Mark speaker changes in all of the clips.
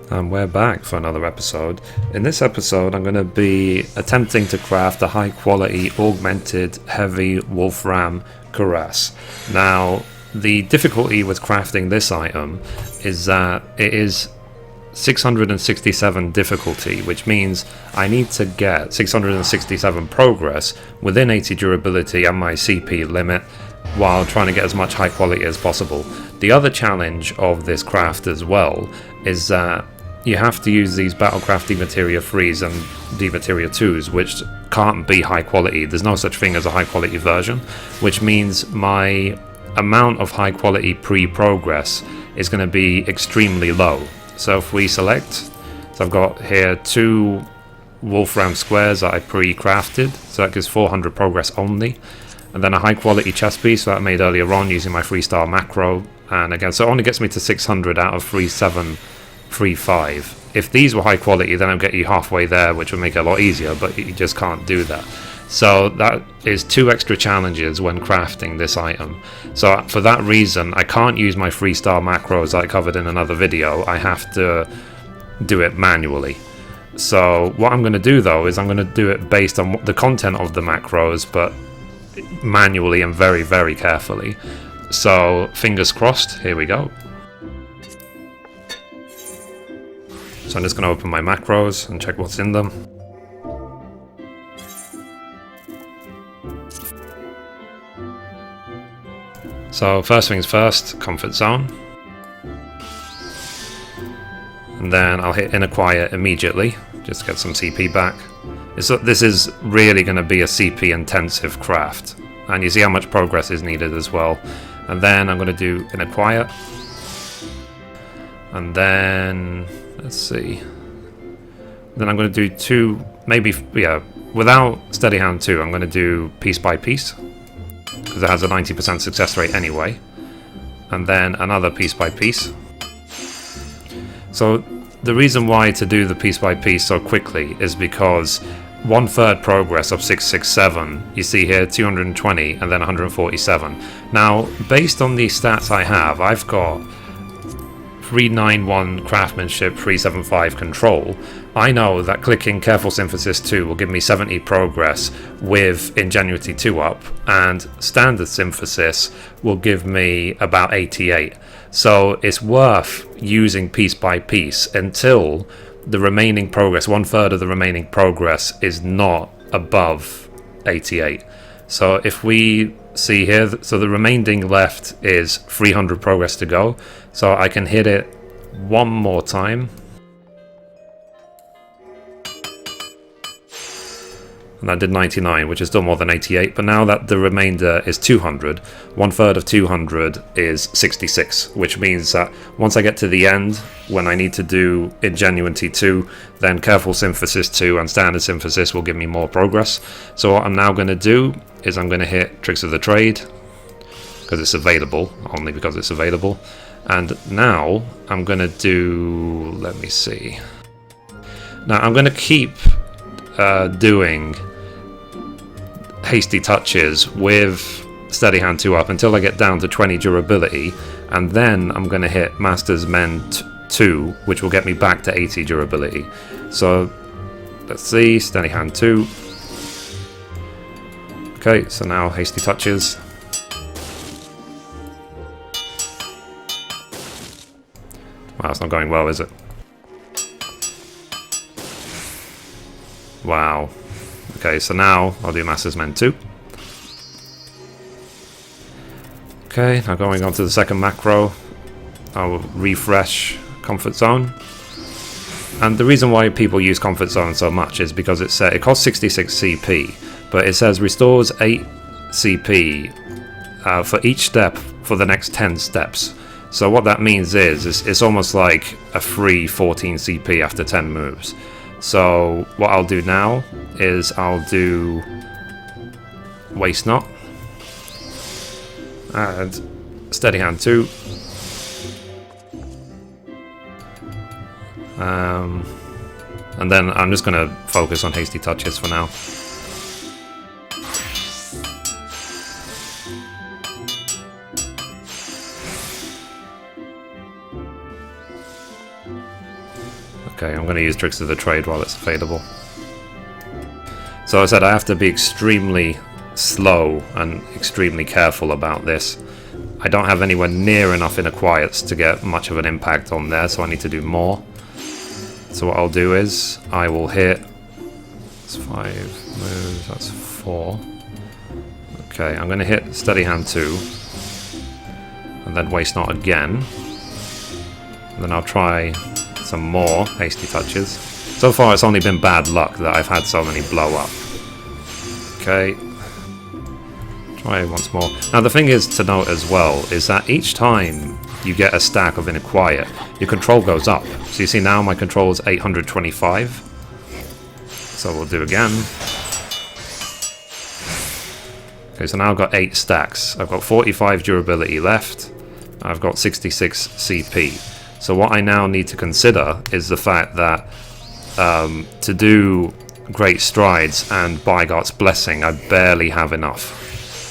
Speaker 1: And we're back for another episode. In this episode I'm going to be attempting to craft a high quality augmented heavy Wolfram Cuirass. Now the difficulty with crafting this item is that it is 667 difficulty, which means I need to get 667 progress within 80 durability and my CP limit while trying to get as much high quality as possible. The other challenge of this craft as well is that you have to use these Battlecraft Demateria 3s and Demateria 2s, which can't be high quality. There's no such thing as a high quality version, which means my amount of high quality pre-progress is going to be extremely low. So if we select, so I've got here 2 Wolfram squares that I pre-crafted, so that gives 400 progress only, and then a high quality chest piece that I made earlier on using my 3-star macro, and again, so it only gets me to 600 out of 3735. If these were high quality, then I'd get you halfway there, which would make it a lot easier, but you just can't do that. So that is 2 extra challenges when crafting this item. So for that reason, I can't use my 3-star macros that I covered in another video. I have to do it manually. So what I'm going to do though is I'm going to do it based on the content of the macros, but manually and very, very carefully. So fingers crossed, here we go. So I'm just going to open my macros and check what's in them. So first things first, comfort zone. And then I'll hit inner quiet immediately, just to get some CP back. This is really going to be a CP intensive craft. And you see how much progress is needed as well. And then I'm going to do inner quiet. And then, let's see. Then I'm going to do 2, maybe, yeah, without steady hand 2, I'm going to do piece by piece, because it has a 90% success rate anyway, and then another piece by piece. So the reason why to do the piece by piece so quickly is because 1/3 progress of 667, you see here 220 and then 147. Now based on these stats I have, I've got 391 craftsmanship, 375 control. I know that clicking careful synthesis 2 will give me 70 progress with ingenuity 2 up, and standard synthesis will give me about 88. So it's worth using piece by piece until the remaining progress, 1/3 of the remaining progress, is not above 88. So if we see here, so the remaining left is 300 progress to go, so I can hit it one more time, and that did 99, which is still more than 88. But now that the remainder is 200, 1/3 of 200 is 66, which means that once I get to the end, when I need to do ingenuity 2, then careful synthesis 2 and standard synthesis will give me more progress. So what I'm now going to do is I'm going to hit tricks of the trade, because it's available, only because it's available. And now I'm going to do, let me see. Now I'm going to keep doing Hasty Touches with steady hand 2 up until I get down to 20 durability, and then I'm going to hit Master's Mend 2, which will get me back to 80 durability. So let's see, steady hand 2. Okay, so now Hasty Touches. Wow, it's not going well, is it? Wow. Okay, so now I'll do Master's Mend 2. Okay, now going on to the second macro, I'll refresh Comfort Zone. And the reason why people use Comfort Zone so much is because it costs 66 CP, but it says restores 8 CP for each step for the next 10 steps. So what that means is it's almost like a free 14 CP after 10 moves. So what I'll do now is I'll do Waste Not and Steady Hand 2. And then I'm just going to focus on Hasty Touches for now. Okay, I'm going to use Tricks of the Trade while it's available. So I said I have to be extremely slow and extremely careful about this. I don't have anywhere near enough inner quiets to get much of an impact on there, so I need to do more. So what I'll do is I will hit... That's 5 moves, that's 4. Okay, I'm going to hit Steady Hand 2. And then Waste Not again. And then I'll try some more Hasty Touches. So far it's only been bad luck that I've had so many blow up. Okay. Try once more. Now the thing is to note as well is that each time you get a stack of Inner Quiet, your control goes up. So you see now my control is 825. So we'll do again. Okay, so now I've got 8 stacks. I've got 45 durability left. I've got 66 CP. So what I now need to consider is the fact that to do Great Strides and Byregot's Blessing, I barely have enough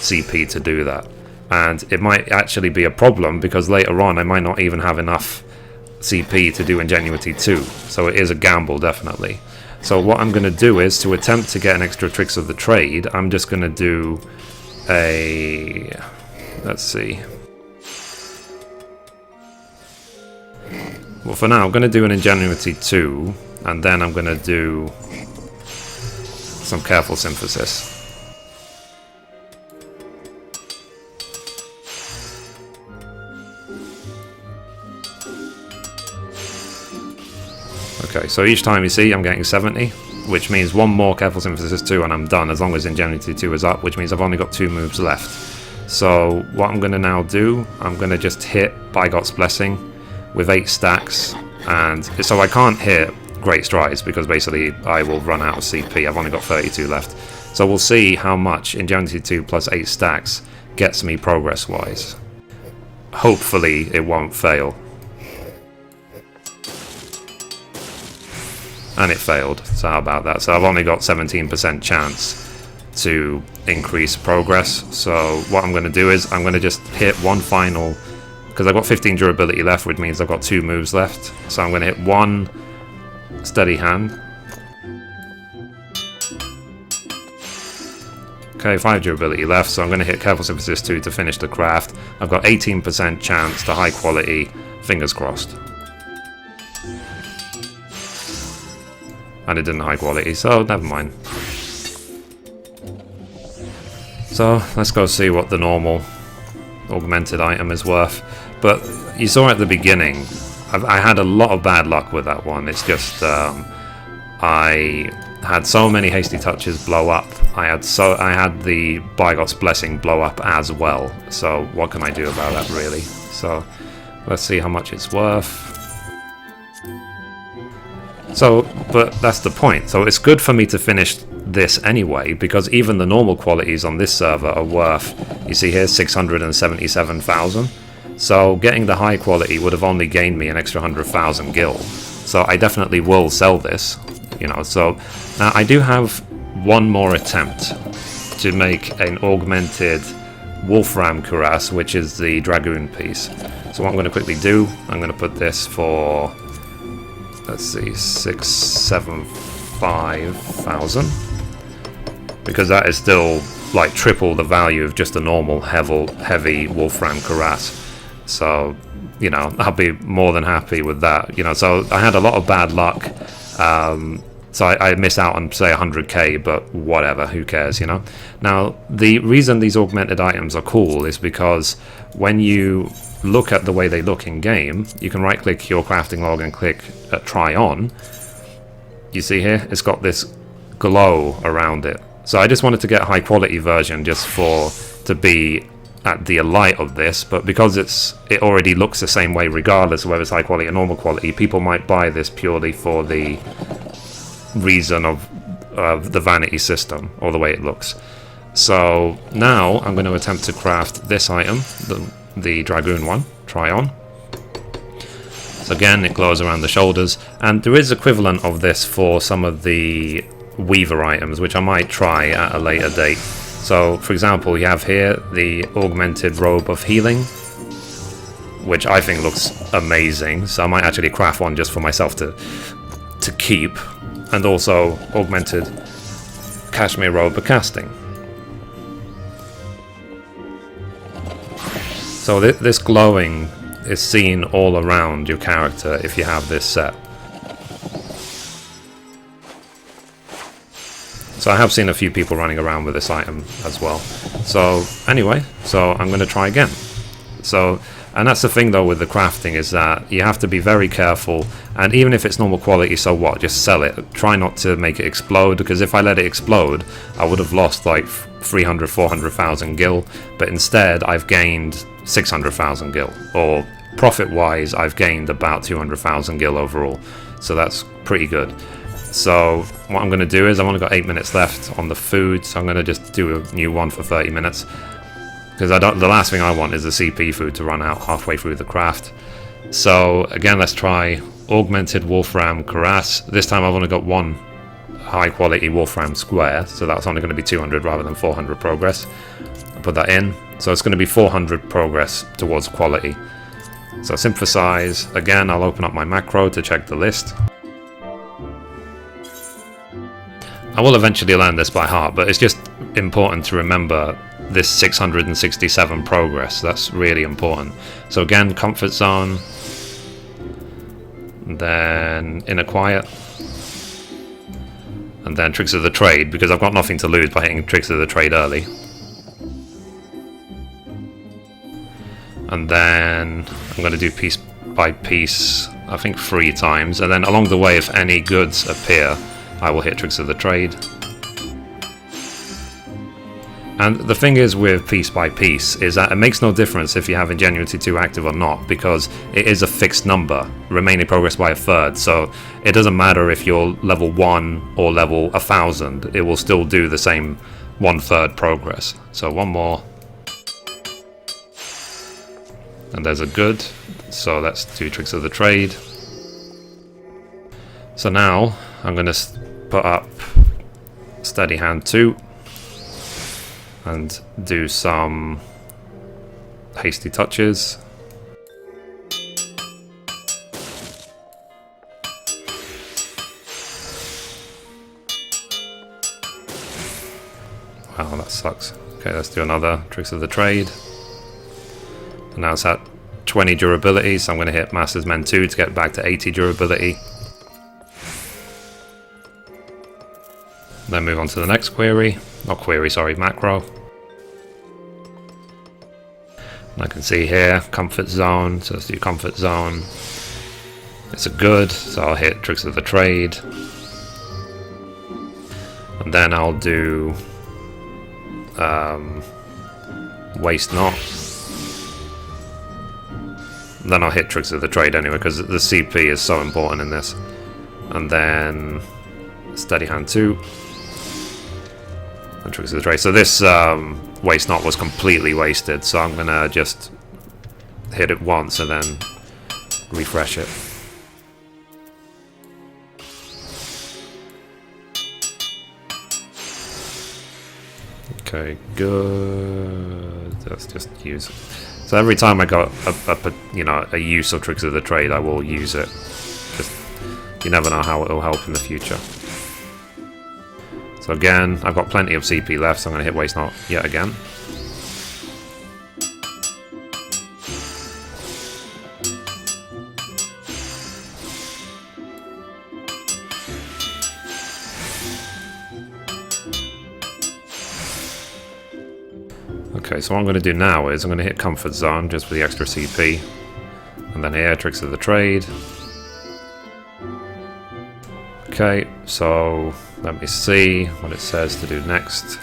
Speaker 1: CP to do that. And it might actually be a problem because later on I might not even have enough CP to do Ingenuity 2. So it is a gamble, definitely. So what I'm going to do is, to attempt to get an extra Tricks of the Trade, I'm just going to do a... let's see. Well, for now, I'm going to do an Ingenuity 2, and then I'm going to do some Careful Synthesis. Okay, so each time you see I'm getting 70, which means one more Careful Synthesis 2 and I'm done, as long as Ingenuity 2 is up, which means I've only got 2 moves left. So what I'm going to now do, I'm going to just hit Byregot's Blessing with 8 stacks, and so I can't hit Great Strides because basically I will run out of CP. I've only got 32 left. So we'll see how much Ingenuity 2 plus 8 stacks gets me progress-wise. Hopefully it won't fail. And it failed, so how about that? So I've only got 17% chance to increase progress. So what I'm going to do is I'm going to just hit one final, because I've got 15 durability left, which means I've got 2 moves left. So I'm going to hit one Steady Hand. Okay, 5 durability left, so I'm going to hit Careful Synthesis 2 to finish the craft. I've got 18% chance to high quality, fingers crossed. And it didn't high quality, so never mind. So let's go see what the normal augmented item is worth. But you saw at the beginning, I had a lot of bad luck with that one. It's just I had so many Hasty Touches blow up. I had the Byregot's Blessing blow up as well. So what can I do about that, really? So let's see how much it's worth. So, but that's the point. So it's good for me to finish this anyway, because even the normal qualities on this server are worth, you see here, 677,000. So getting the high quality would have only gained me an extra 100,000 gil. So I definitely will sell this, you know. So now I do have one more attempt to make an augmented Wolfram Cuirass, which is the Dragoon piece. So what I'm going to quickly do, I'm going to put this for, let's see, 675,000, because that is still like triple the value of just a normal heavy Wolfram Cuirass. So, you know, I'll be more than happy with that. You know, so I had a lot of bad luck. So I miss out on, say, 100k, but whatever, who cares, you know? Now, the reason these augmented items are cool is because when you look at the way they look in game, you can right click your crafting log and click try on. You see here, it's got this glow around it. So I just wanted to get a high quality version just to be at the light of this, but because it already looks the same way regardless of whether it's high quality or normal quality, people might buy this purely for the reason of the vanity system or the way it looks. So now I'm going to attempt to craft this item, the Dragoon one, try on. So again, it glows around the shoulders, and there is equivalent of this for some of the Weaver items, which I might try at a later date. So for example, you have here the augmented robe of healing, which I think looks amazing, so I might actually craft one just for myself to to keep, and also augmented cashmere robe casting. So this glowing is seen all around your character if you have this set. So I have seen a few people running around with this item as well. So anyway, so I'm going to try again. So, and that's the thing though with the crafting, is that you have to be very careful, and even if it's normal quality, so what, just sell it. Try not to make it explode, because if I let it explode, I would have lost like 300, 400,000 gil, but instead I've gained 600,000 gil, or profit-wise I've gained about 200,000 gil overall, so that's pretty good. So what I'm going to do is, I've only got 8 minutes left on the food, so I'm going to just do a new one for 30 minutes. Because the last thing I want is the CP food to run out halfway through the craft. So again, let's try Augmented Wolfram Cuirass. This time I've only got one high quality Wolfram square, so that's only going to be 200 rather than 400 progress. I'll put that in. So it's going to be 400 progress towards quality. So synthesize. Again, I'll open up my macro to check the list. I will eventually learn this by heart, but it's just important to remember this 667 progress. That's really important. So again, comfort zone, then inner quiet, and then tricks of the trade, because I've got nothing to lose by hitting tricks of the trade early. And then I'm going to do piece by piece, I think 3 times, and then along the way, if any goods appear, I will hit tricks of the trade. And the thing is with piece by piece is that it makes no difference if you have Ingenuity 2 active or not, because it is a fixed number, remaining progress by 1/3, so it doesn't matter if you're level 1 or level 1000, it will still do the same 1/3 progress. So one more. And there's a good, so that's 2 tricks of the trade. So now I'm going to put up Steady Hand 2 and do some Hasty Touches. Wow, that sucks. Okay, let's do another Tricks of the Trade. And now it's at 20 durability, so I'm going to hit Master's Men 2 to get back to 80 durability. Then move on to the next query. Not query, sorry, macro. And I can see here, comfort zone, so let's do comfort zone. It's a good, so I'll hit Tricks of the Trade. And then I'll do Waste Not. And then I'll hit Tricks of the Trade anyway, because the CP is so important in this. And then Steady Hand 2. And Tricks of the Trade. So this Waste Not was completely wasted, so I'm going to just hit it once and then refresh it. Okay, good. Let's just use it. So every time I got a use of Tricks of the Trade, I will use it. Just, you never know how it will help in the future. So again, I've got plenty of CP left, so I'm going to hit Waste Not yet again. Okay, so what I'm going to do now is I'm going to hit Comfort Zone just for the extra CP. And then here, Tricks of the Trade. Okay, so let me see what it says to do next.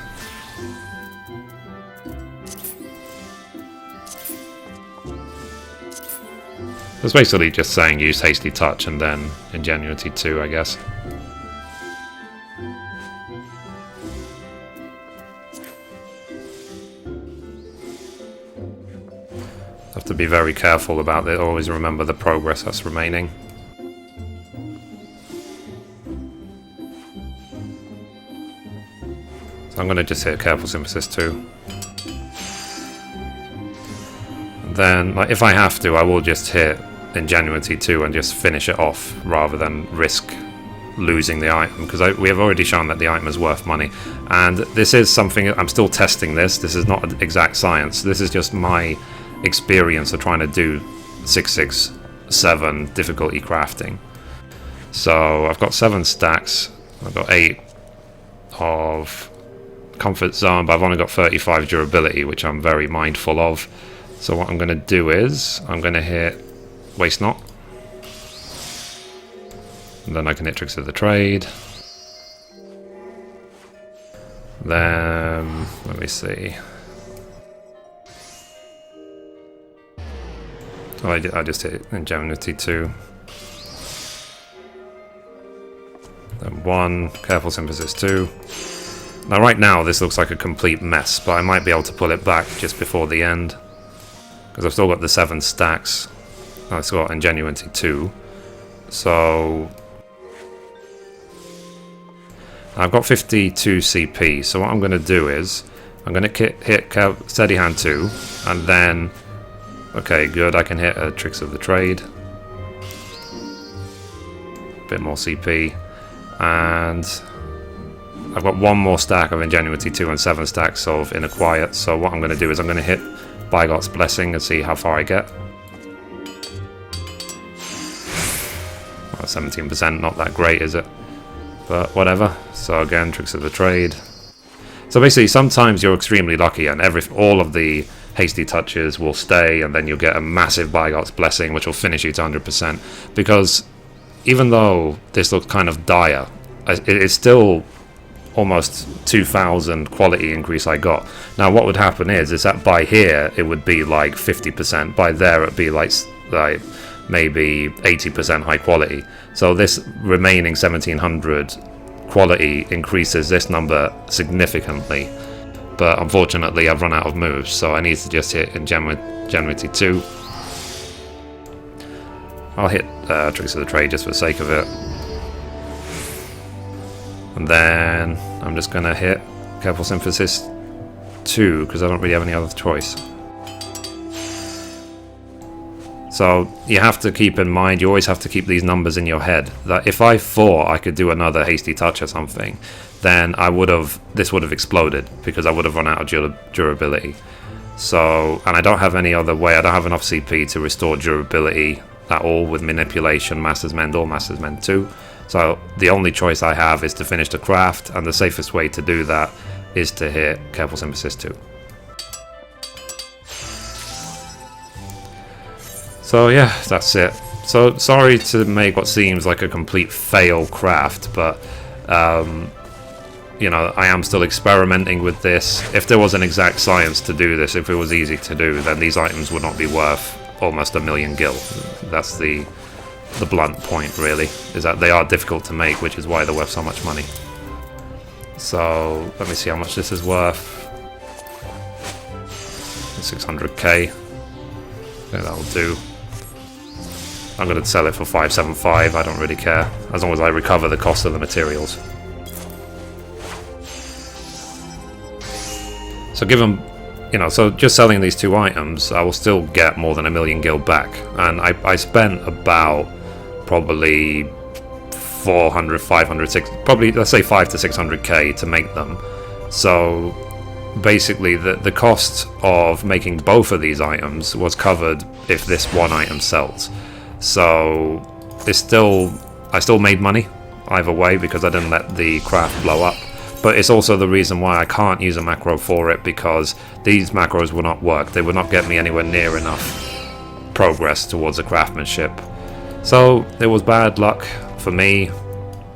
Speaker 1: It's basically just saying use Hasty Touch and then Ingenuity 2, I guess. Have to be very careful about it, always remember the progress that's remaining. So I'm going to just hit Careful Synthesis 2. And then, like, if I have to, I will just hit Ingenuity 2 and just finish it off, rather than risk losing the item, because we have already shown that the item is worth money. And this is something, I'm still testing this. This is not exact science. This is just my experience of trying to do 667 difficulty crafting. So I've got 7 stacks. I've got 8 of comfort zone, but I've only got 35 durability, which I'm very mindful of. So what I'm going to do is I'm going to hit waste not, and then I can hit tricks of the trade. Then let me see. Oh, I just hit Ingenuity 2. Then 1 careful synthesis 2. Now right now this looks like a complete mess, but I might be able to pull it back just before the end, because I've still got the 7 stacks. I've still got Ingenuity 2. So I've got 52 CP, so what I'm going to do is I'm going to hit Steady Hand 2, and then, okay, good, I can hit Tricks of the Trade. Bit more CP, and I've got 1 more stack of Ingenuity 2 and 7 stacks of Inner Quiet, so what I'm going to do is I'm going to hit Byrot's Blessing and see how far I get. Well, 17%, not that great, is it? But whatever. So again, Tricks of the Trade. So basically, sometimes you're extremely lucky, and all of the Hasty Touches will stay, and then you'll get a massive Byregot Blessing, which will finish you to 100%. Because even though this looks kind of dire, it is still almost 2,000 quality increase I got. Now, what would happen is that by here it would be like 50%. By there it'd be like maybe 80% high quality. So this remaining 1700 quality increases this number significantly. But unfortunately I've run out of moves, so I need to just hit Ingenuity 2. I'll hit Tricks of the Trade just for the sake of it. And then I'm just going to hit Careful Synthesis 2, because I don't really have any other choice. So you have to keep in mind, you always have to keep these numbers in your head, that if I thought I could do another Hasty Touch or something, then this would have exploded, because I would have run out of durability. So, and I don't have any other way, I don't have enough CP to restore durability at all with Manipulation, Master's Mend, or Master's Mend 2. So the only choice I have is to finish the craft, and the safest way to do that is to hit Careful Synthesis 2. So yeah, that's it. So sorry to make what seems like a complete fail craft, but you know, I am still experimenting with this. If there was an exact science to do this, if it was easy to do, then these items would not be worth almost 1,000,000 gil. That's the blunt point, really, is that they are difficult to make, which is why they're worth so much money. So let me see how much this is worth. 600k. Yeah, that'll do. I'm going to sell it for 575, I don't really care, as long as I recover the cost of the materials. So given, you know, so just selling these 2 items, I will still get more than 1,000,000 gil back. And I spent about probably 400, 500, 600, probably, let's say 500 to 600k to make them. So basically the cost of making both of these items was covered if this one item sells. So I still made money either way, because I didn't let the craft blow up. But it's also the reason why I can't use a macro for it, because these macros will not work. They will not get me anywhere near enough progress towards the craftsmanship. So it was bad luck for me,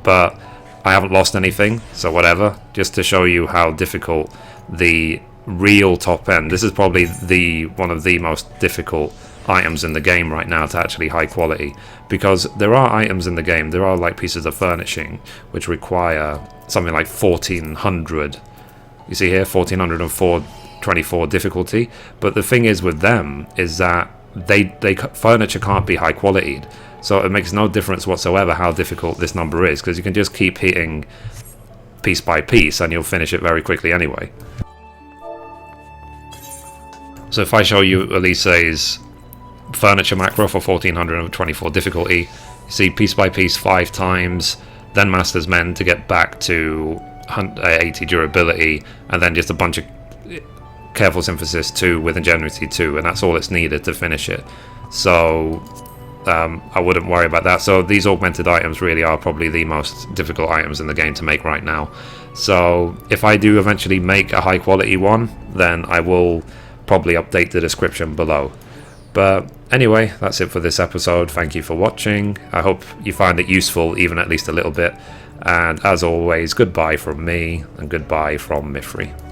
Speaker 1: but I haven't lost anything, so whatever. Just to show you how difficult the real top end. This is probably one of the most difficult items in the game right now to actually high quality, because there are items in the game, there are like pieces of furnishing which require something like 1400. You see here, 1404 24 difficulty. But the thing is with them is that furniture can't be high quality, so it makes no difference whatsoever how difficult this number is, because you can just keep hitting piece by piece and you'll finish it very quickly anyway. So if I show you Elise's furniture macro for 1424 difficulty, you see piece by piece 5 times, then Master's Men to get back to 80 durability, and then just a bunch of Careful Synthesis 2 with Ingenuity 2, and that's all it's needed to finish it. So I wouldn't worry about that. So these augmented items really are probably the most difficult items in the game to make right now. So if I do eventually make a high quality one, then I will probably update the description below. But anyway, that's it for this episode. Thank you for watching. I hope you find it useful, even at least a little bit. And as always, goodbye from me, and goodbye from Mithrie.